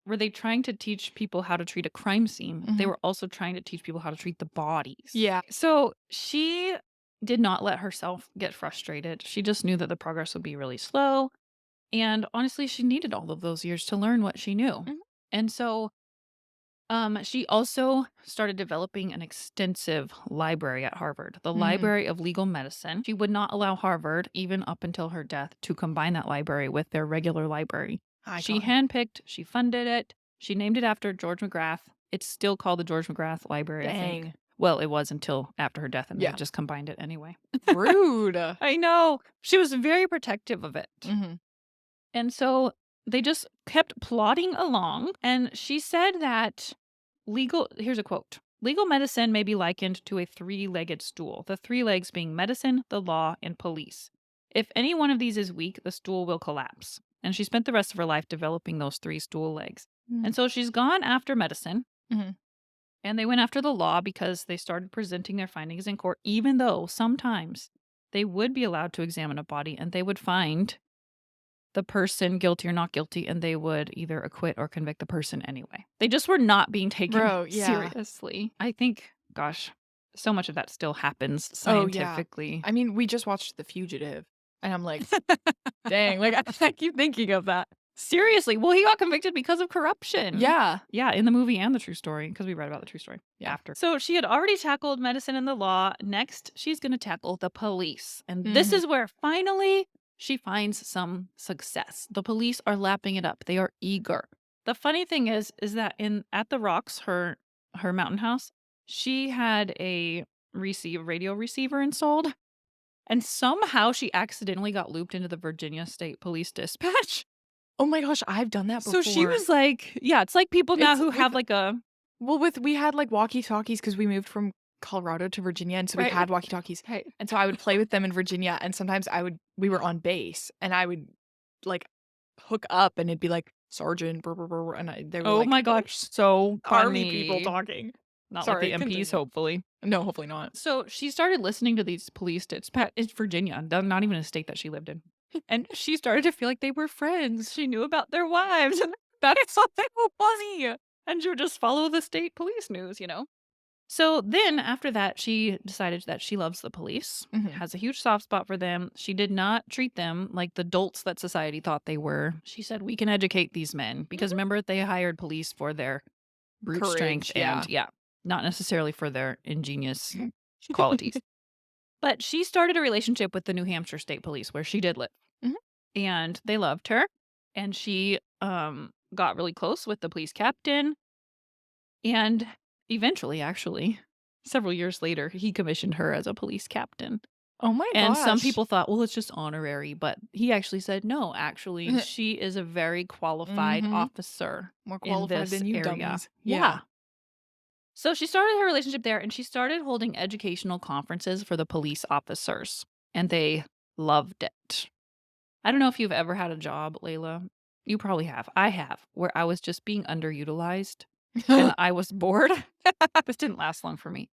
were they trying to teach people how to treat a crime scene, they Mhm. were also trying to teach people how to treat the bodies. Yeah. So she did not let herself get frustrated. She just knew that the progress would be really slow. And honestly, she needed all of those years to learn what she knew. Mhm. And so she also started developing an extensive library at Harvard, the Mhm. Library of Legal Medicine. She would not allow Harvard, even up until her death, to combine that library with their regular library. She Icon. handpicked, she funded it, she named it after George McGrath. It's still called the George McGrath Library, I think. Dang. Well, it was until after her death, and they Yeah. just combined it anyway. Rude. I know. She was very protective of it. Mhm. And so they just kept plodding along. And she said that here's a quote: legal medicine may be likened to a three-legged stool, the three legs being medicine, the law, and police. If any one of these is weak, the stool will collapse. And she spent the rest of her life developing those three stool legs. Mm. And so she's gone after medicine, Mhm. and they went after the law because they started presenting their findings in court, even though sometimes they would be allowed to examine a body and they would find the person guilty or not guilty, and they would either acquit or convict the person anyway. They just were not being taken Bro, yeah. seriously. I think, gosh, so much of that still happens Oh, yeah. scientifically. I mean, we just watched The Fugitive, and I'm like, dang, like, I keep thinking of that. Seriously. Well, he got convicted because of corruption. Yeah. Yeah, in the movie and the true story, because we read about the true story Yeah. after. So she had already tackled medicine and the law. Next, she's going to tackle the police. And this Mhm. is where finally she finds some success. The police are lapping it up. They are eager. The funny thing is that in at the Rocks, her mountain house, she had a radio receiver installed. And somehow she accidentally got looped into the Virginia State Police Dispatch. Oh my gosh, I've done that So she before. was like, yeah, it's like people now It's who with have like a Well, we had, like, walkie-talkies because we moved from Colorado to Virginia, and so we right, had walkie-talkies, right. and so I would play with them in Virginia, and sometimes we were on base, and I would, like, hook up, and it'd be like, "Sergeant," brr, brr, brr, and they were Oh like, my gosh, so army people funny. talking. Not like the Sorry, MPs, continue. hopefully. No, hopefully not. So she started listening to these police dispatch. It's Virginia, not even a state that she lived in. And she started to feel like they were friends. She knew about their wives. And That's so funny. and she would just follow the state police news, you know? So then after that, she decided that she loves the police, Mhm. has a huge soft spot for them. She did not treat them like the dolts that society thought they were. She said, we can educate these men because remember, they hired police for their brute strength Courage, and, yeah. yeah, not necessarily for their ingenious qualities. But she started a relationship with the New Hampshire State Police where she did live. Mhm. And they loved her. And she got really close with the police captain. And eventually, actually, several years later, he commissioned her as a police captain. Oh my And some gosh. people thought, well, it's just honorary. But he actually said, no, actually, she is a very qualified Mhm. officer More in qualified this than you area. dummies. Yeah. So she started her relationship there and she started holding educational conferences for the police officers. And they loved it. I don't know if you've ever had a job, Layla. You probably have. I have, where I was just being underutilized and I was bored. This didn't last long for me.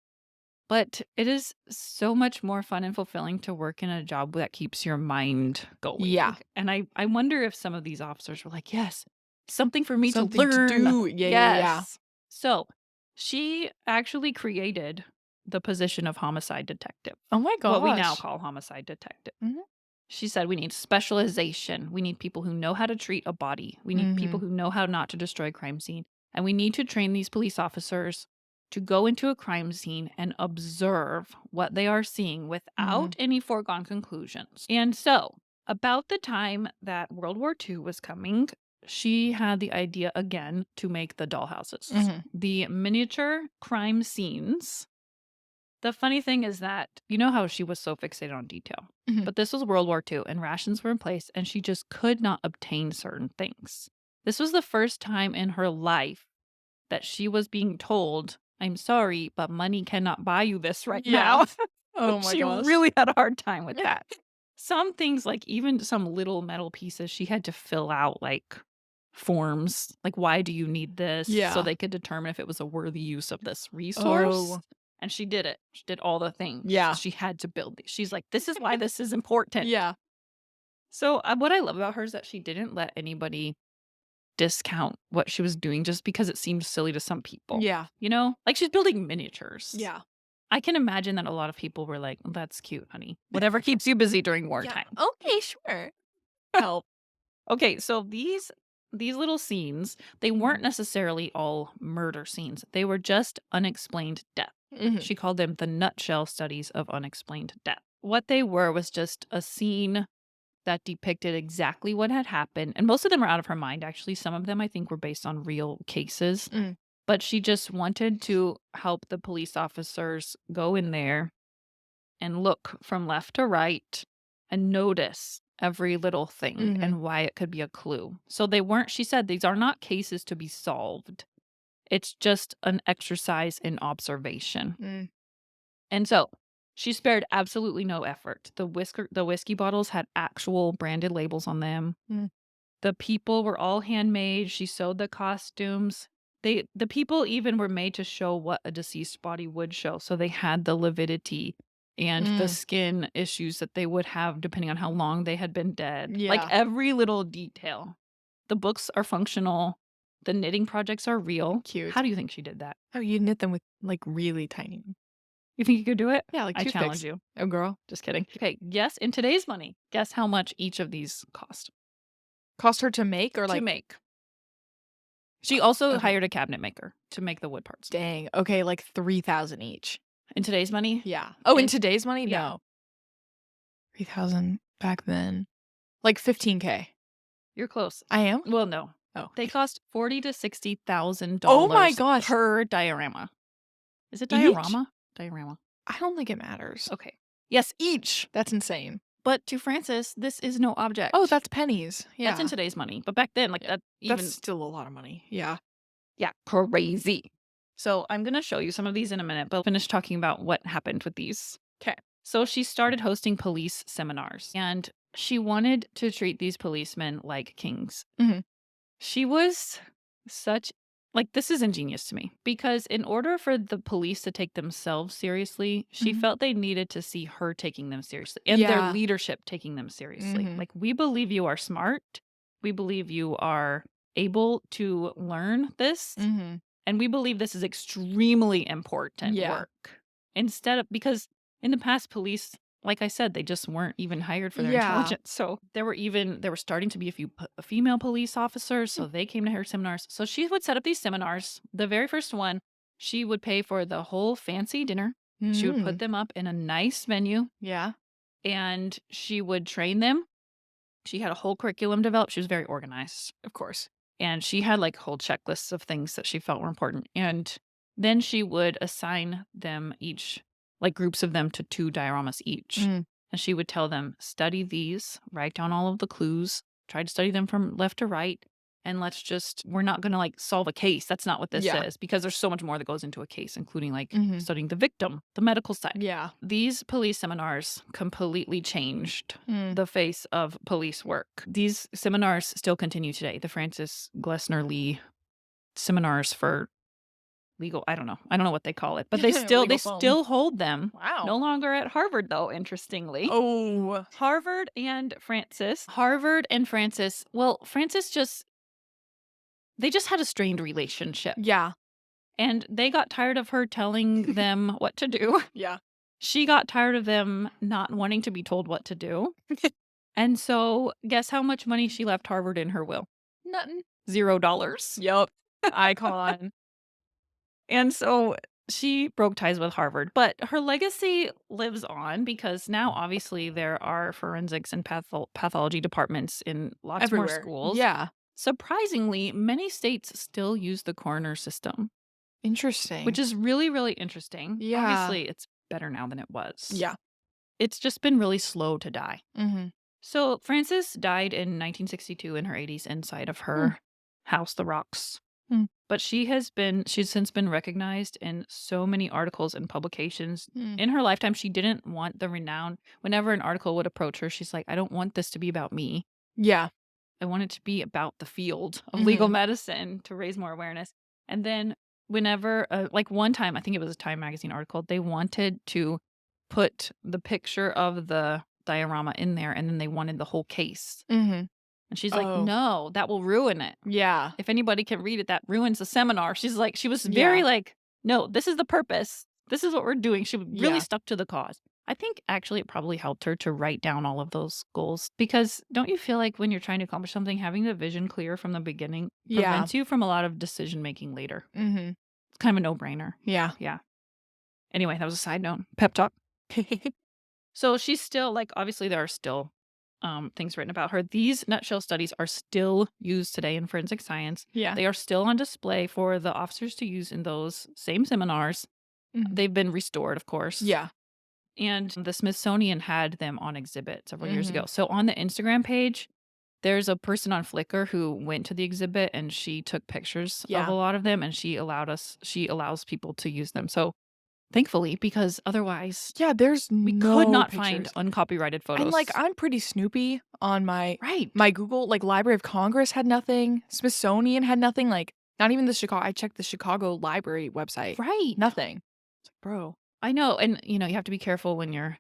But it is so much more fun and fulfilling to work in a job that keeps your mind Yeah. going. And I wonder if some of these officers were like, yes, something for me Something to to learn. do. Yeah, yeah, yeah. Yes. So she actually created the position of homicide detective, Oh my what we now gosh. call homicide detective. Mhm. She said we need specialization. We need people who know how to treat a body. We need people Mhm. who know how not to destroy a crime scene. And we need to train these police officers to go into a crime scene and observe what they are seeing without Mhm. any foregone conclusions. And so, about the time that World War II was coming, she had the idea again to make the dollhouses, Mhm. the miniature crime scenes. The funny thing is that you know how she was so fixated on detail. Mhm. But this was World War II and rations were in place and she just could not obtain certain things. This was the first time in her life that she was being told, I'm sorry, but money cannot buy you this right Yeah. now. Oh my She gosh. really had a hard time with that. Some things, like even some little metal pieces, she had to fill out like forms. Like, why do you need this? So Yeah. they could determine if it was a worthy use of this resource. Oh. And she did it. She did all the things. Yeah. She had to build these. She's like, this is why this is important. Yeah. So, what I love about her is that she didn't let anybody discount what she was doing just because it seemed silly to some people. Yeah. You know, like she's building miniatures. Yeah. I can imagine that a lot of people were like, that's cute, honey. Whatever keeps you busy during wartime. Okay, sure. Help. Okay, so these little scenes, they weren't necessarily all murder scenes. They were just unexplained death. Mhm. She called them the nutshell studies of unexplained death. What they were was just a scene that depicted exactly what had happened. And most of them are out of her mind, actually. Some of them I think were based on real cases. Mm. But she just wanted to help the police officers go in there and look from left to right and notice every little thing Mhm. and why it could be a clue. So they weren't, she said, these are not cases to be solved. It's just an exercise in observation. Mm. And so she spared absolutely no effort. The whiskey bottles had actual branded labels on them. Mm. The people were all handmade. She sewed the costumes. The people even were made to show what a deceased body would show. So they had the lividity and the Mm. skin issues that they would have depending on how long they had been dead. Like, Yeah. every little detail. The books are functional. The knitting projects are real. Cute. How do you think she did that? Oh, you knit them with, like, really tiny. You think you could do it? Yeah, like I challenge toothpicks. you. Oh, girl. Just kidding. Okay, guess in today's money, guess how much each of these cost Cost her to make or, to like make. She also okay. hired a cabinet maker to make the wood parts. Dang. Okay, like 3,000 each. In today's money? Yeah. Oh, in In today's money? yeah, No. 3,000 back then. Like 15K. you're close. I am? Well, no. Oh. They cost $40,000 to Oh my $60,000 gosh. per diorama. Is it Each? diorama? Diorama. I don't think it matters. Okay. Yes, each. That's insane. But to Frances, this is no object. Oh, that's pennies. That's in Yeah. today's money. But back then, like Yeah. that That's even still a lot of money. Yeah. yeah, crazy. So I'm gonna show you some of these in a minute, but finish talking about what happened with these. 'Kay. So she started hosting police seminars and she wanted to treat these policemen like kings. Mhm. She was such like this is ingenious to me because in order for the police to take themselves seriously, she Mhm. felt they needed to see her taking them seriously and their Yeah. leadership taking them seriously. Mhm. Like we believe you are smart. We believe you are able to learn this Mhm. and we believe this is extremely important Yeah. work. Instead of because in the past police like I said, they just weren't even hired for their Yeah. intelligence. So there were starting to be a few female police officers, Hmm. so they came to her seminars. So she would set up these seminars. The very first one, she would pay for the whole fancy dinner. She would put Mm. them up in a nice venue Yeah. and she would train them. She had a whole curriculum developed. She was very organized. Of course. And she had like whole checklists of things that she felt were important. And then she would assign them each, like groups of them to 2 dioramas each. Mm. And she would tell them, study these, write down all of the clues, try to study them from left to right. And we're not going to like solve a case. That's not what this Yeah. is because there's so much more that goes into a case, including like Mhm. studying the victim, the medical side. Yeah. These police seminars completely changed Mm. the face of police work. These seminars still continue today. The Francis Glessner Lee seminars for legal, I don't know what they call it, but they Legal foam. still hold them. Wow. No longer at Harvard though, interestingly. Oh. Harvard and Francis. Well, Francis they just had a strained relationship. Yeah. And they got tired of her telling them what to do. Yeah. She got tired of them not wanting to be told what to do. And so, guess how much money she left Harvard in her will? Nothing. $0. Yup. Icon. And so she broke ties with Harvard, but her legacy lives on because now obviously there are forensics and pathology departments in lots more Everywhere. schools. Yeah. Surprisingly, many states still use the coroner system, Interesting. which is really, really interesting. Yeah. Obviously, it's better now than it was. Yeah. It's just been really slow to die. Mhm. So Frances died in 1962 in her 80s inside of her house, The Rocks. Hmm. But she's since been recognized in so many articles and publications. Mm. In her lifetime, she didn't want the renown. Whenever an article would approach her, she's like, I don't want this to be about me. Yeah. I want it to be about the field of Mhm. legal medicine to raise more awareness. And then whenever, like one time, I think it was a Time magazine article, they wanted to put the picture of the diorama in there and then they wanted the whole case. Mhm. And she's like, Oh. no, that will ruin it. Yeah. If anybody can read it, that ruins the seminar. She was Yeah. very like, no, this is the purpose. This is what we're doing. She really Yeah. stuck to the cause. I think actually it probably helped her to write down all of those goals because don't you feel like when you're trying to accomplish something, having the vision clear from the beginning Yeah. prevents you from a lot of decision making later? Mhm. It's kind of a no brainer. Yeah. Yeah. Anyway, that was a side note. Pep talk. So she's still like, obviously there are still things written about her. These nutshell studies are still used today in forensic science. Yeah. They are still on display for the officers to use in those same seminars. Mhm. They've been restored, of course. Yeah. And the Smithsonian had them on exhibit several years Mhm. ago. So on the Instagram page, there's a person on Flickr who went to the exhibit and she took pictures of Yeah. a lot of them and she allows people to use them. So thankfully, because otherwise Yeah, there's we no could not pictures. find uncopyrighted photos. And, like, I'm pretty snoopy on my right. Google, like, Library of Congress had nothing, Smithsonian had nothing, like, not even I checked the Chicago Library website. Right. Nothing. It's like, bro. I know, and, you have to be careful when you're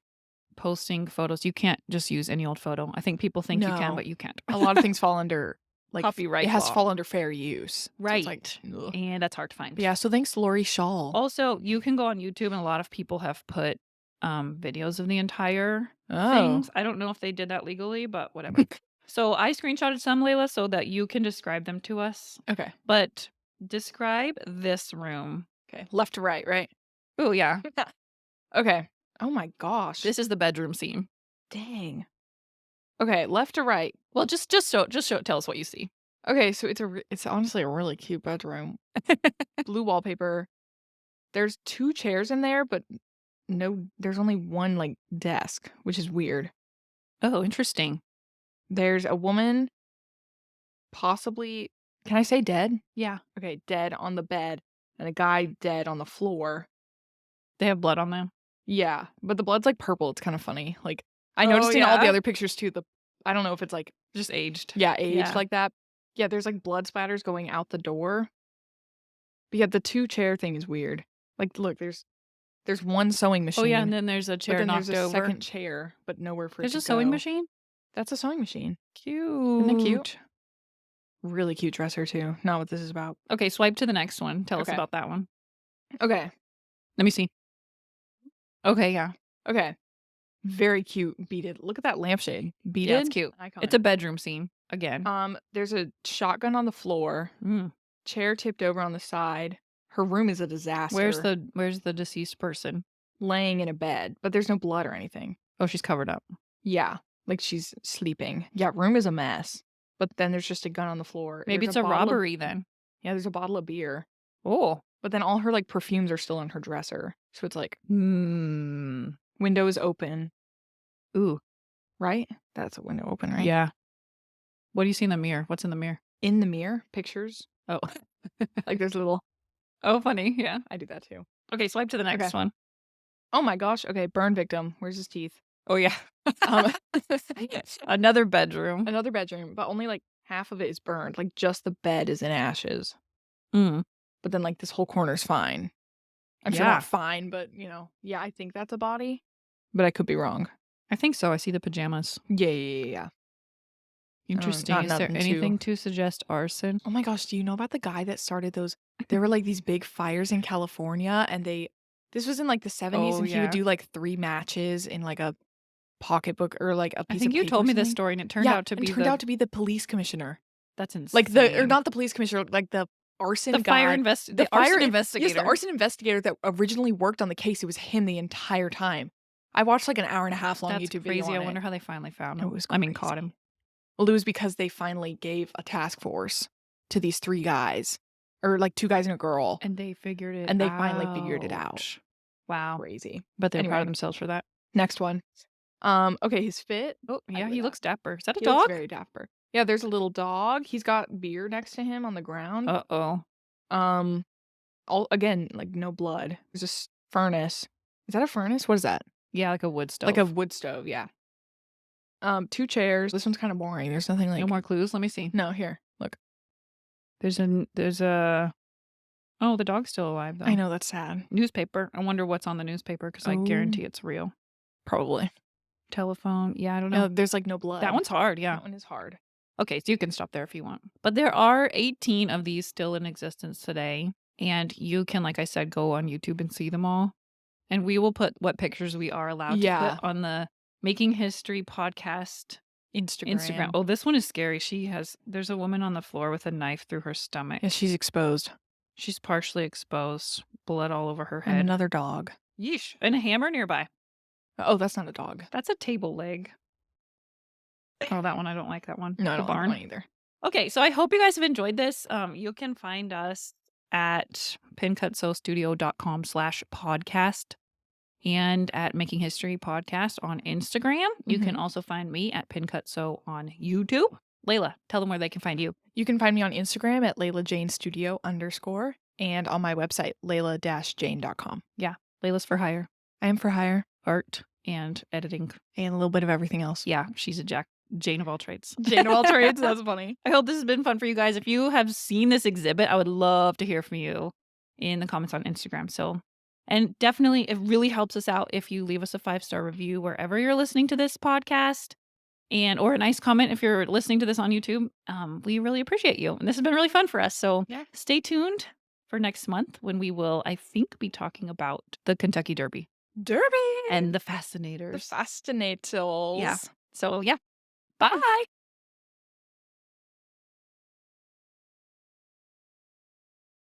posting photos. You can't just use any old photo. I think people think you can, No. but you can't. A lot of things fall under, like, it Copyright has to law. fall under fair use. So it's like, Right. ugh. And that's hard to But find. yeah, so thanks, Lori Shaw. Also, you can go on YouTube, and a lot of people have put, videos of the entire Oh. things. I don't know if they did that legally, but whatever. So I screenshotted some, Layla, so that you can describe them to us. Okay. But describe this room. Okay. Left to right, right? Oh, yeah. Okay. Oh my gosh. This is the bedroom scene. Dang. Okay, left to right. Well, just show tell us what you see. Okay, so it's honestly a really cute bedroom. Blue wallpaper. There's 2 chairs in there, but there's only one, like, desk, which is weird. Oh, interesting. There's a woman, possibly, can I say dead? Yeah. Okay, dead on the bed, and a guy dead on the floor. They have blood on them. Yeah, but the blood's, like, purple, it's kinda funny, like, I Oh, noticed in all the yeah? other pictures too, I don't know if it's, like, Just aged. yeah, aged Yeah. like that. Yeah, there's, like, blood splatters going out the door. But yeah, the 2 chair thing is weird. Like, look, there's one sewing Oh, yeah, and machine, then there's a but chair then there's knocked a over. second chair, but nowhere for it There's to a sewing go. machine? That's a sewing machine. Cute. Isn't that cute? Really cute dresser too. Not what this is about. Okay, swipe to the next one. Tell us Okay. about that one. Okay. Let me see. Okay, yeah. Okay. Very cute beaded. Look at that lampshade. Beaded. Yeah, it's cute. Iconic. It's a bedroom scene, again. There's a shotgun on the floor. Mm. Chair tipped over on the side. Her room is a disaster. Where's the deceased person? Laying in a bed, but there's no blood or anything. Oh, she's covered up. Yeah, like she's sleeping. Yeah, room is a mess. But then there's just a gun on the floor. Maybe There's it's a bottle of- robbery then. Yeah, there's a bottle of beer. Oh. But then all her, like, perfumes are still in her dresser. So it's like, Hmm. window is open, Ooh. right? That's a window open, right? Yeah. What do you see in the mirror? What's in the mirror? In the mirror, pictures. Oh. Like, there's little, Oh, funny. Yeah. I do that too. Okay, swipe to the next Okay. one. Oh my gosh. Okay, burn victim. Where's his teeth? Oh, yeah. Um, Another bedroom. Another bedroom, but only like half of it is burned. Like, just the bed is in ashes. Mm. But then, like, this whole corner's fine. I'm sure Yeah. not fine, but, yeah, I think that's a body. But I could be wrong. I think so. I see the pajamas. Yeah. Interesting. not Is there nothing anything to suggest arson? Oh my gosh, do you know about the guy that started those? There were, like, these big fires in California, and this was in, like, the 70s, Oh, and he would yeah. do, like, 3 matches in, like, a pocketbook or, like, a piece I of think you paper told or me this something. story, and it turned Yeah, out to and be turned out to be the police commissioner. That's insane. Like, or not the police commissioner, like, the arson the guy. fire the fire arson Yes, investigator. the arson investigator that originally worked on the case. It was him the entire time. I watched, like, an hour and a half long That's YouTube crazy. video I on wonder it. how they finally found It him. was I mean, caught him. crazy. Well, it was because they finally gave a task force to these 3 guys, or, like, 2 guys and a girl, And they figured it out. and they finally figured it out. Wow. Crazy. But they're proud Anyway. of themselves for that. Next one. Okay, his fit. Oh, I yeah, like he that. looks dapper. Is that a He dog? looks very dapper. Yeah, there's a little dog. He's got beer next to him on the ground. Uh-oh. All again, like, no blood. There's a furnace. Is that a furnace? What is that? Yeah, like a wood stove. Like a wood stove, yeah. 2 chairs. This one's kind of boring. There's nothing like. No more clues? Let me see. No, here. Look. There's a Oh, the dog's still alive, though. I know, that's sad. Newspaper. I wonder what's on the newspaper, because I guarantee it's real. Probably. Telephone. Yeah, I don't know. No, there's, like, no blood. That one's hard, yeah. That one is hard. Okay, so you can stop there if you want. But there are 18 of these still in existence today. And you can, like I said, go on YouTube and see them all. And we will put what pictures we are allowed to put on the Making History podcast Instagram. Oh, this one is scary. There's a woman on the floor with a knife through her stomach. Yeah, she's exposed. She's partially exposed, blood all over her And head. another dog. Yeesh. And a hammer nearby. Oh, that's not a dog. That's a table leg. Oh, that one. I don't like that one. No, I The don't like barn. that one either. Okay, so I hope you guys have enjoyed this. You can find us at pincutsewstudio.com/podcast and at Making History Podcast on Instagram. You can also find me at Pincutsew on YouTube. Layla, tell them where they can find you. You can find me on Instagram at LaylaJaneStudio_ and on my website, layla-jane.com. Yeah, Layla's for hire. I am for hire. Art and editing. And a little bit of everything else. Yeah, she's a Jane of all trades. Jane of all trades. That's funny. I hope this has been fun for you guys. If you have seen this exhibit, I would love to hear from you in the comments on Instagram. So And definitely, it really helps us out if you leave us a 5-star review wherever you're listening to this podcast and or a nice comment if you're listening to this on YouTube. We really appreciate you. And this has been really fun for us. So Yeah. stay tuned for next month when we will, I think, be talking about the Kentucky Derby Derby! and the The Fascinators. Yeah. fascinators. So, yeah. Bye.